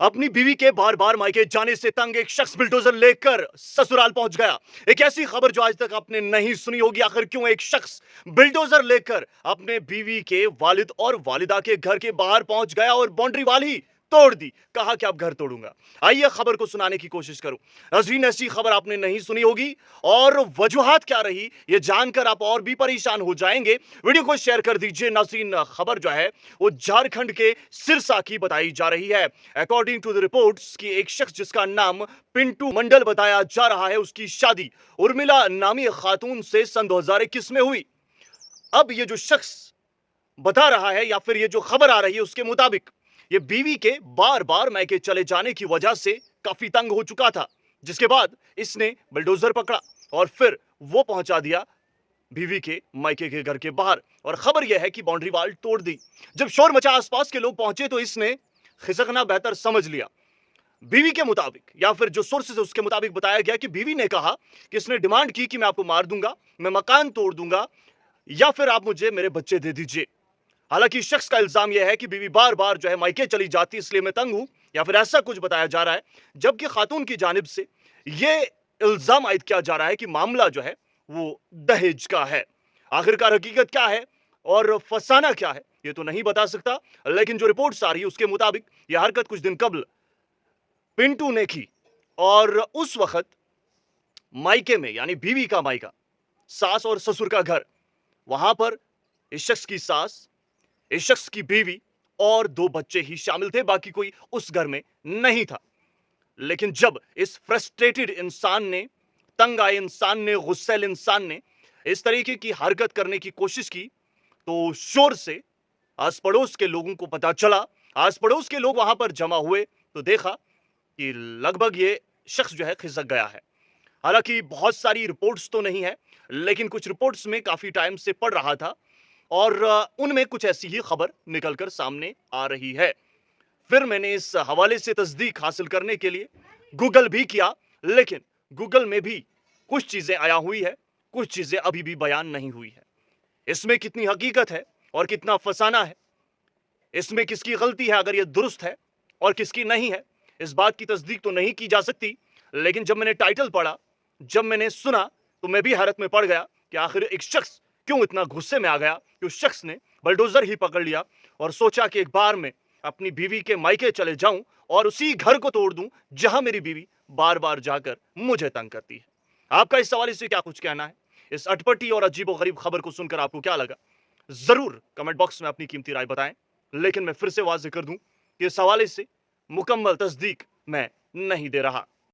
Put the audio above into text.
अपनी बीवी के बार बार मायके जाने से तंग एक शख्स बुलडोजर लेकर ससुराल पहुंच गया। एक ऐसी खबर जो आज तक आपने नहीं सुनी होगी। आखिर क्यों एक शख्स बुलडोजर लेकर अपने बीवी के वालिद और वालिदा के घर के बाहर पहुंच गया और बाउंड्री वाल ही तोड़ दी। कहा कि अब घर तोड़ूंगा। आइए खबर को सुनाने की कोशिश करूं। नाज़रीन, ऐसी खबर आपने नहीं सुनी होगी और वजूहात क्या रही ये जानकर आप और भी परेशान हो जाएंगे। वीडियो को शेयर कर दीजिए। नाज़रीन, खबर जो है वो झारखंड के सिरसा की बताई जा रही है। अकॉर्डिंग टू द रिपोर्ट्स कि एक शख्स जिसका नाम पिंटू मंडल बताया जा रहा है, उसकी शादी उर्मिला नामी खातून से सन 2021 में हुई। अब ये जो शख्स बता रहा है या फिर ये जो खबर आ रही है उसके मुताबिक ये बीवी के बार बार मायके चले जाने की वजह से काफी तंग हो चुका था, जिसके बाद इसने बुलडोजर पकड़ा और फिर वो पहुंचा दिया बीवी के मायके के घर के बाहर। और खबर यह है कि बाउंड्री वाल तोड़ दी। जब शोर मचा, आसपास के लोग पहुंचे तो इसने खिसकना बेहतर समझ लिया। बीवी के मुताबिक या फिर जो सोर्सेस है उसके मुताबिक बताया गया कि बीवी ने कहा कि इसने डिमांड की कि मैं आपको मार दूंगा, मैं मकान तोड़ दूंगा या फिर आप मुझे मेरे बच्चे दे दीजिए। हालांकि शख्स का इल्जाम यह है कि बीवी बार बार जो है मायके चली जाती इसलिए मैं तंग हूं या फिर ऐसा कुछ बताया जा रहा है, जबकि खातून की जानिब से यह इल्जाम आयद किया जा रहा है कि मामला जो है वो दहेज का है। आखिरकार हकीकत क्या है और फसाना क्या है ये तो नहीं बता सकता, लेकिन जो रिपोर्ट्स आ रही है उसके मुताबिक यह हरकत कुछ दिन कबल पिंटू ने की और उस वक्त मायके में यानी बीवी का मायका, सास और ससुर का घर, वहां पर इस शख्स की सास, इस शख्स की बीवी और दो बच्चे ही शामिल थे, बाकी कोई उस घर में नहीं था। लेकिन जब इस फ्रस्ट्रेटेड इंसान ने, तंग आए इंसान ने, गुस्सैल इंसान ने इस तरीके की हरकत करने की कोशिश की तो शोर से आस पड़ोस के लोगों को पता चला। आस पड़ोस के लोग वहां पर जमा हुए तो देखा कि लगभग ये शख्स जो है खिसक गया है। हालांकि बहुत सारी रिपोर्ट्स तो नहीं है, लेकिन कुछ रिपोर्ट्स में काफी टाइम से पढ़ रहा था और उनमें कुछ ऐसी ही खबर निकलकर सामने आ रही है। फिर मैंने इस हवाले से तस्दीक हासिल करने के लिए गूगल भी किया, लेकिन गूगल में भी कुछ चीजें आया हुई है, कुछ चीजें अभी भी बयान नहीं हुई है। इसमें कितनी हकीकत है और कितना फसाना है, इसमें किसकी गलती है अगर यह दुरुस्त है और किसकी नहीं है, इस बात की तस्दीक तो नहीं की जा सकती। लेकिन जब मैंने टाइटल पढ़ा, जब मैंने सुना तो मैं भी हैरत में पड़ गया कि आखिर एक शख्स क्यों इतना गुस्से में आ गया कि उस शख्स ने बुलडोजर ही पकड़ लिया और सोचा कि एक बार में अपनी बीवी के मायके चले जाऊं और उसी घर को तोड़ दूं जहां मेरी बीवी बार बार जाकर मुझे तंग करती है। आपका इस सवाल से क्या कुछ कहना है? इस अटपटी और अजीबोगरीब खबर को सुनकर आपको क्या लगा? जरूर कमेंट बॉक्स में अपनी कीमती राय बताएं। लेकिन मैं फिर से वाज़ेह कर दूं कि इस हवाले से मुकम्मल तस्दीक मैं नहीं दे रहा।